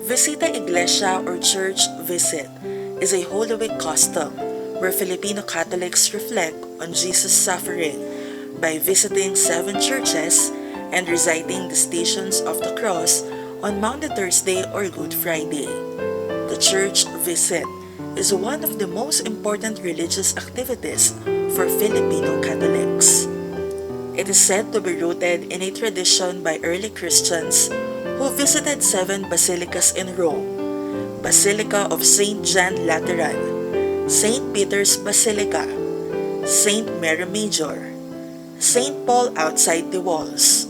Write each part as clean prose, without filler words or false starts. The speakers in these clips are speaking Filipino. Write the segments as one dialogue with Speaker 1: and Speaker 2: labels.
Speaker 1: Visita Iglesia or church visit is a Holy Week custom where Filipino Catholics reflect on Jesus' suffering by visiting 7 churches and reciting the Stations of the Cross on Maundy Thursday or Good Friday. The church visit is one of the most important religious activities for Filipino Catholics. It is said to be rooted in a tradition by early Christians who visited 7 basilicas in Rome: Basilica of St. John Lateran, St. Peter's Basilica, St. Mary Major, St. Paul outside the walls,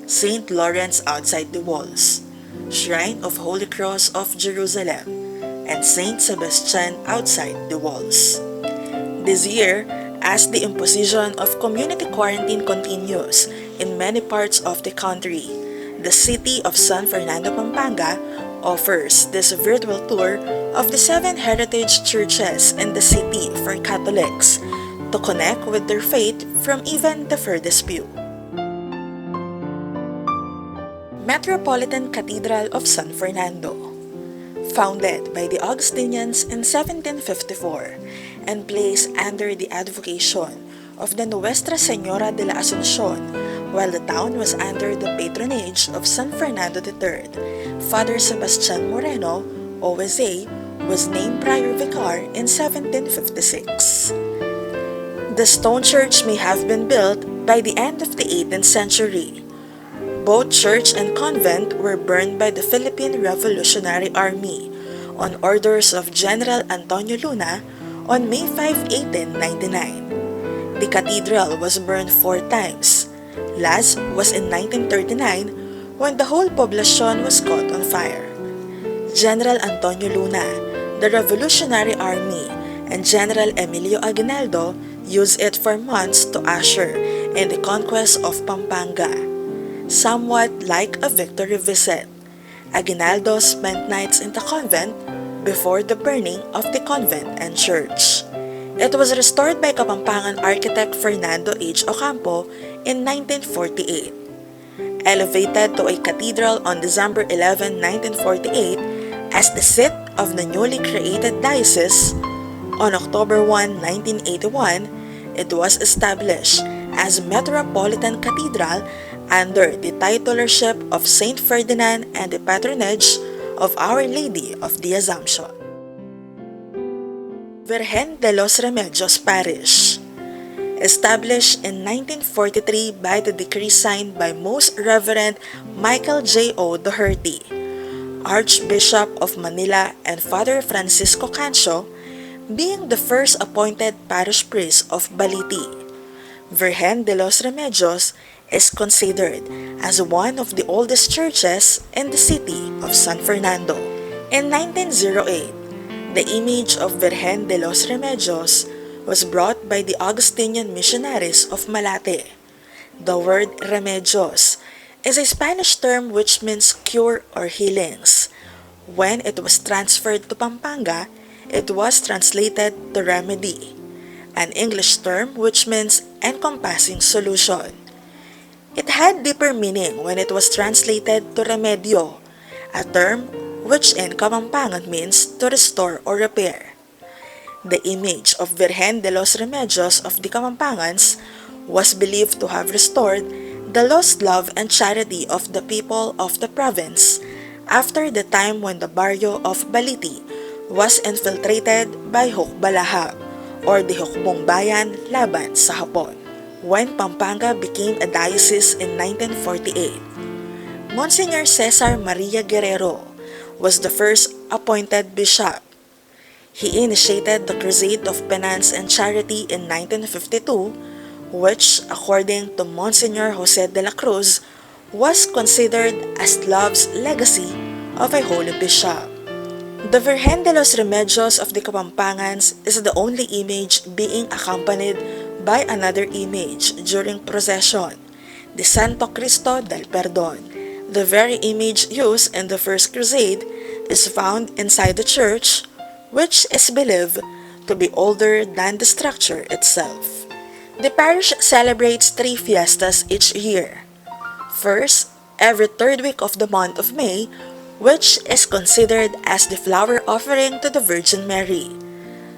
Speaker 1: St. Lawrence outside the walls, Shrine of Holy Cross of Jerusalem, and St. Sebastian outside the walls. This year, as the imposition of community quarantine continues in many parts of the country, the city of San Fernando, Pampanga offers this virtual tour of the 7 heritage churches in the city for Catholics to connect with their faith from even the furthest view. Metropolitan Cathedral of San Fernando. Founded by the Augustinians in 1754 and placed under the advocation of the Nuestra Señora de la Asunción while the town was under the patronage of San Fernando III, Father Sebastian Moreno, OSA, was named prior vicar in 1756. The stone church may have been built by the end of the 18th century. Both church and convent were burned by the Philippine Revolutionary Army on orders of General Antonio Luna on May 5, 1899. The cathedral was burned 4 times. Last was in 1939 when the whole poblacion was caught on fire. General Antonio Luna, the Revolutionary Army, and General Emilio Aguinaldo used it for months to usher in the conquest of Pampanga. Somewhat like a victory visit, Aguinaldo spent nights in the convent before the burning of the convent and church. It was restored by Kapampangan architect Fernando H. Ocampo in 1948. Elevated to a cathedral on December 11, 1948 as the seat of the newly created diocese, on October 1, 1981, it was established as Metropolitan Cathedral under the titularship of Saint Ferdinand and the patronage of Our Lady of the Assumption. Virgen de los Remedios Parish. Established in 1943 by the decree signed by Most Reverend Michael J. O. Doherty, Archbishop of Manila, and Father Francisco Cancio, being the first appointed parish priest of Baliti. Virgen de los Remedios is considered as one of the oldest churches in the city of San Fernando. In 1908, the image of Virgen de los Remedios was brought by the Augustinian missionaries of Malate. The word remedios is a Spanish term which means cure or healings. When it was transferred to Pampanga, it was translated to remedy, an English term which means encompassing solution. It had deeper meaning when it was translated to remedio, a term which in Kapampangan means to restore or repair. The image of Virgen de los Remedios of the Kapampangans was believed to have restored the lost love and charity of the people of the province after the time when the barrio of Baliti was infiltrated by Hukbalahap, or the Hukbong Bayan laban sa Hapon. When Pampanga became a diocese in 1948, Monsignor Cesar Maria Guerrero was the first appointed bishop. He initiated the Crusade of Penance and Charity in 1952, which, according to Monsignor Jose de la Cruz, was considered as love's legacy of a holy bishop. The Virgen de los Remedios of the Kapampangans is the only image being accompanied by another image during procession, the Santo Cristo del Perdon. The very image used in the First Crusade is found inside the church, which is believed to be older than the structure itself. The parish celebrates 3 fiestas each year. First, every third week of the month of May, which is considered as the flower offering to the Virgin Mary.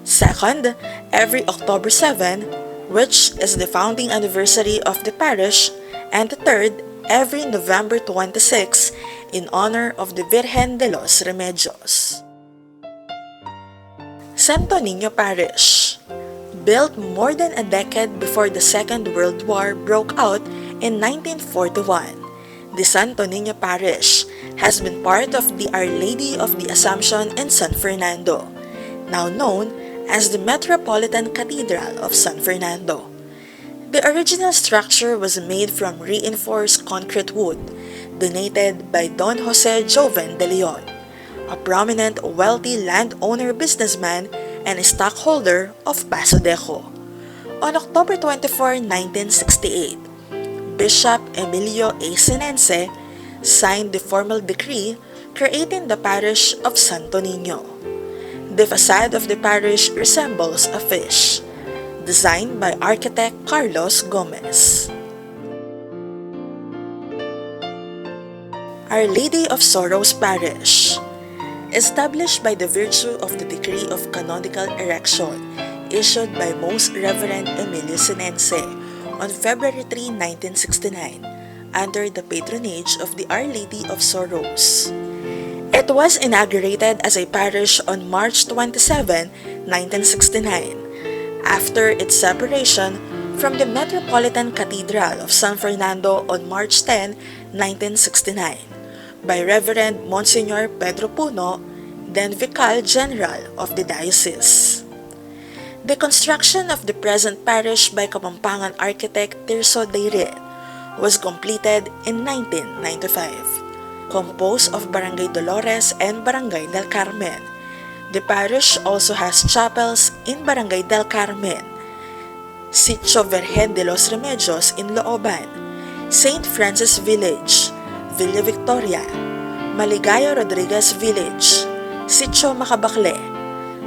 Speaker 1: Second, every October 7, which is the founding anniversary of the parish. And the third, every November 26 in honor of the Virgen de los Remedios. Santo Niño Parish. Built more than a decade before the Second World War broke out in 1941, the Santo Niño Parish has been part of the Our Lady of the Assumption in San Fernando, now known as the Metropolitan Cathedral of San Fernando. The original structure was made from reinforced concrete wood, donated by Don Jose Joven de Leon, a prominent wealthy landowner businessman and a stockholder of Paso de Jo. On October 24, 1968, Bishop Emilio A. Sinense signed the formal decree creating the parish of Santo Niño. The facade of the parish resembles a fish, designed by architect Carlos Gomez. Our Lady of Sorrows Parish. Established by the virtue of the Decree of Canonical Erection issued by Most Reverend Emilio Sinense on February 3, 1969, under the patronage of the Our Lady of Sorrows. It was inaugurated as a parish on March 27, 1969, after its separation from the Metropolitan Cathedral of San Fernando on March 10, 1969, by Reverend Monsignor Pedro Puno, then Vicar General of the Diocese. The construction of the present parish by Kapampangan architect Tirso Dayrit was completed in 1995. Composed of Barangay Dolores and Barangay del Carmen, the parish also has chapels in Barangay del Carmen, Sitio Virgen de los Remedios in Looban, St. Francis Village, Villa Victoria, Maligaya Rodriguez Village, Sitio Macabacle,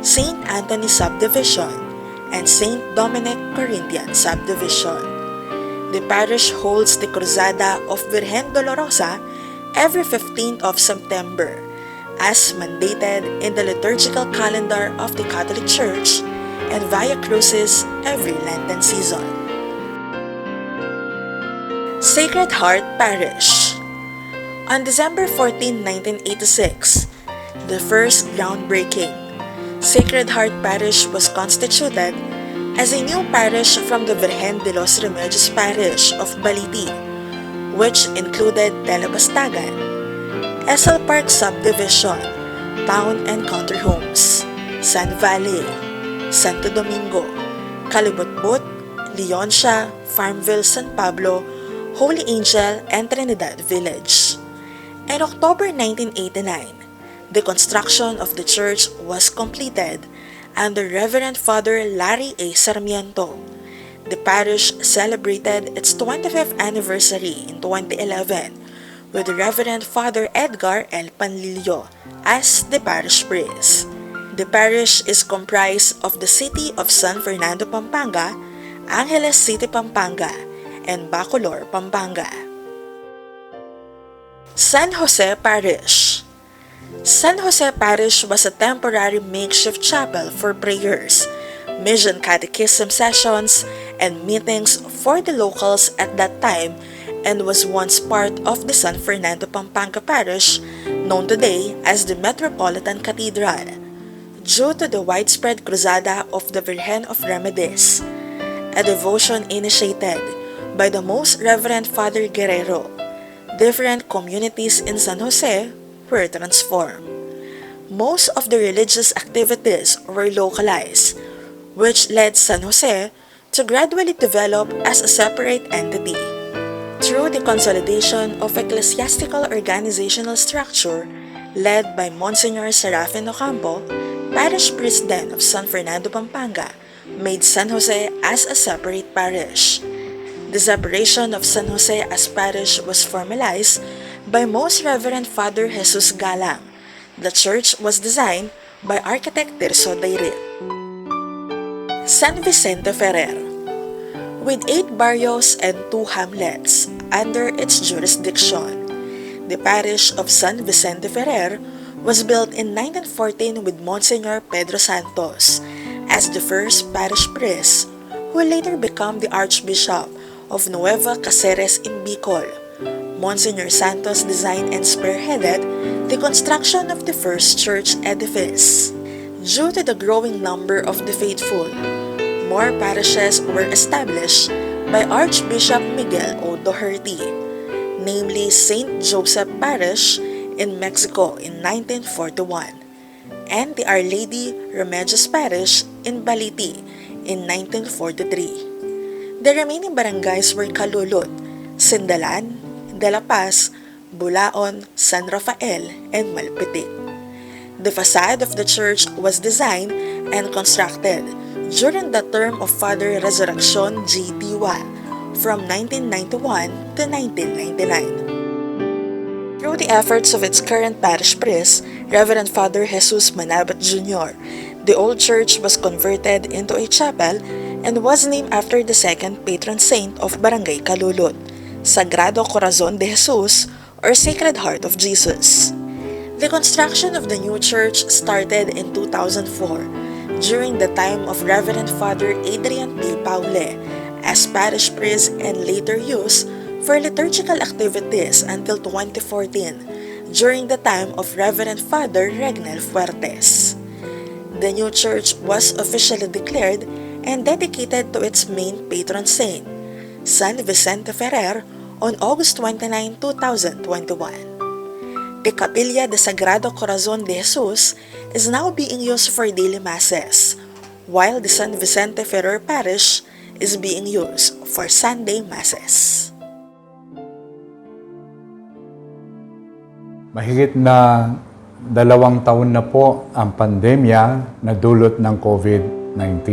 Speaker 1: St. Anthony Subdivision, and St. Dominic Corinthian Subdivision. The parish holds the Cruzada of Virgen Dolorosa every 15th of September, as mandated in the liturgical calendar of the Catholic Church, and Via Crucis every Lenten season. Sacred Heart Parish. On December 14, 1986, the first groundbreaking, Sacred Heart Parish was constituted as a new parish from the Virgen de los Remedios Parish of Baliti, which included Telebastagan, Esel Park Subdivision, Town and Country Homes, San Valley, Santo Domingo, Calibutbut, Leoncia, Farmville, San Pablo, Holy Angel, and Trinidad Village. In October 1989, the construction of the church was completed under Reverend Father Larry A. Sarmiento. The parish celebrated its 25th anniversary in 2011 with Reverend Father Edgar L. Panlilio as the parish priest. The parish is comprised of the city of San Fernando, Pampanga, Angeles City, Pampanga, and Bacolor, Pampanga. San Jose Parish. San Jose Parish was a temporary makeshift chapel for prayers, mission catechism sessions, and meetings for the locals at that time, and was once part of the San Fernando Pampanga Parish, known today as the Metropolitan Cathedral, due to the widespread Cruzada of the Virgen of Remedies, a devotion initiated by the Most Reverend Father Guerrero. Different communities in San Jose were transformed. Most of the religious activities were localized, which led San Jose to gradually develop as a separate entity. Through the consolidation of ecclesiastical organizational structure led by Monsignor Serafin Ocampo, parish president of San Fernando, Pampanga, made San Jose as a separate parish. The separation of San Jose as parish was formalized by Most Reverend Father Jesus Galang. The church was designed by architect Tirso Dayrit. San Vicente Ferrer. with 8 barrios and 2 hamlets under its jurisdiction. The parish of San Vicente Ferrer was built in 1914 with Monsignor Pedro Santos as the first parish priest, who later became the Archbishop of Nueva Cáceres in Bicol. Monsignor Santos designed and spearheaded the construction of the first church edifice. Due to the growing number of the faithful, more parishes were established by Archbishop Miguel O. Doherty, namely St. Joseph Parish in Mexico in 1941 and the Our Lady Remedios Parish in Baliti in 1943. The remaining barangays were Calulot, Sindalan, De La Paz, Bulaon, San Rafael, and Malpitic. The facade of the church was designed and constructed during the term of Father Resurrección G. Diwa from 1991 to 1999. Through the efforts of its current parish priest, Reverend Father Jesus Manabat Jr., the old church was converted into a chapel and was named after the second patron saint of Barangay Calulot, Sagrado Corazon de Jesus or Sacred Heart of Jesus. The construction of the new church started in 2004 during the time of Reverend Father Adrian P. Paule as parish priest and later used for liturgical activities until 2014 during the time of Reverend Father Regnel Fuertes. The new church was officially declared and dedicated to its main patron saint, San Vicente Ferrer, on August 29, 2021. The Capilla de Sagrado Corazon de Jesus is now being used for daily masses, while the San Vicente Ferrer Parish is being used for Sunday masses.
Speaker 2: Mahigit na 2 taon na po ang pandemya na dulot ng COVID-19.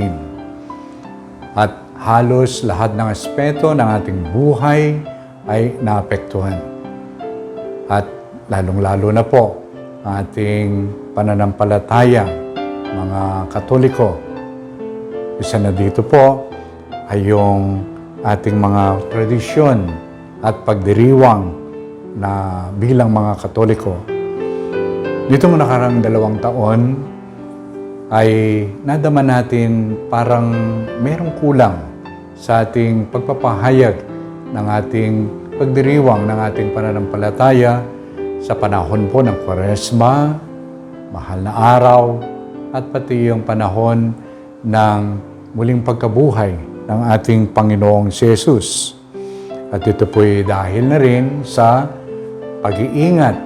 Speaker 2: At halos lahat ng aspeto ng ating buhay ay naapektuhan. At lalong-lalo na po ang ating pananampalataya, mga Katoliko. Isa na dito po ay yung ating mga tradisyon at pagdiriwang na bilang mga Katoliko. Ditong nakarang 2 taon ay nadama natin parang merong kulang sa ating pagpapahayag ng ating pagdiriwang ng ating pananampalataya sa panahon po ng Kwaresma, mahal na araw, at pati yung panahon ng muling pagkabuhay ng ating Panginoong Jesus. At ito po'y dahil na rin sa pag-iingat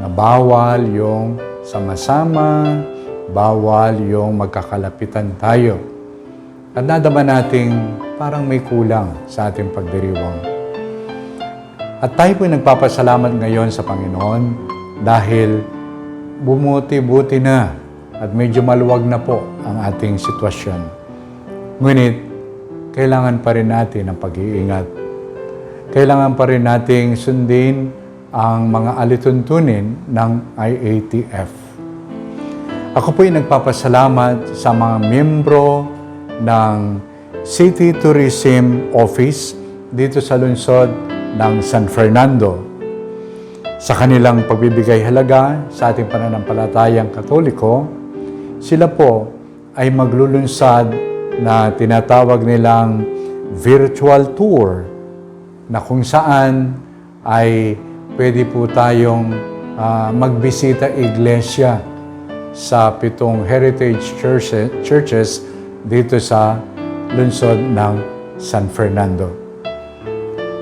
Speaker 2: na bawal yung sama-sama, bawal yung magkakalapitan tayo. At nadama nating parang may kulang sa ating pagdiriwang. At tayo po'y nagpapasalamat ngayon sa Panginoon dahil bumuti-buti na at medyo maluwag na po ang ating sitwasyon. Ngunit, kailangan pa rin natin ang pag-iingat. Kailangan pa rin nating sundin ang mga alituntunin ng IATF. Ako po'y nagpapasalamat sa mga miyembro ng City Tourism Office dito sa lungsod ng San Fernando sa kanilang pagbibigay halaga sa ating pananampalatayang Katoliko. Sila po ay maglulunsad na tinatawag nilang virtual tour na kung saan ay pwede po tayong magbisita Iglesia sa 7 heritage churches dito sa lungsod ng San Fernando.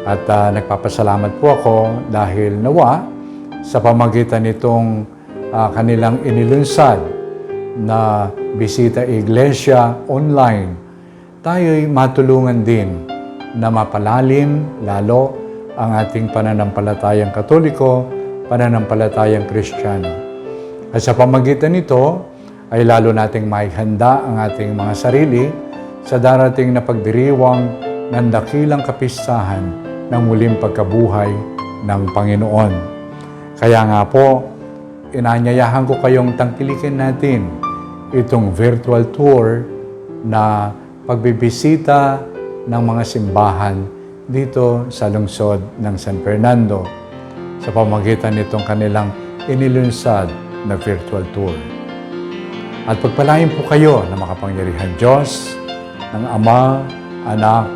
Speaker 2: At nagpapasalamat po ako dahil nawa sa pamagitan nitong kanilang inilunsad na Visita Iglesia online, tayo'y matulungan din na mapalalim lalo ang ating pananampalatayang Katoliko, pananampalatayang Kristiyano. At sa pamagitan nito, ay lalo nating maihanda ang ating mga sarili sa darating na pagdiriwang ng dakilang kapistahan ng muling pagkabuhay ng Panginoon. Kaya nga po, inanyayahan ko kayong tangkilikin natin itong virtual tour na pagbibisita ng mga simbahan dito sa lungsod ng San Fernando sa pamamagitan nitong kanilang inilunsad na virtual tour. At pagpalain po kayo ng makapangyarihan Diyos, ng Ama, Anak,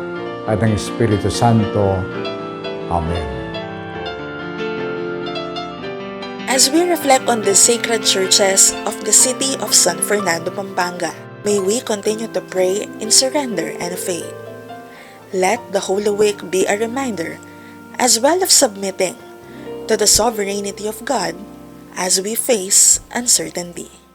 Speaker 2: at ng Espiritu Santo. Amen.
Speaker 1: As we reflect on the sacred churches of the city of San Fernando, Pampanga, may we continue to pray in surrender and faith. Let the Holy Week be a reminder, as well of submitting to the sovereignty of God as we face uncertainty.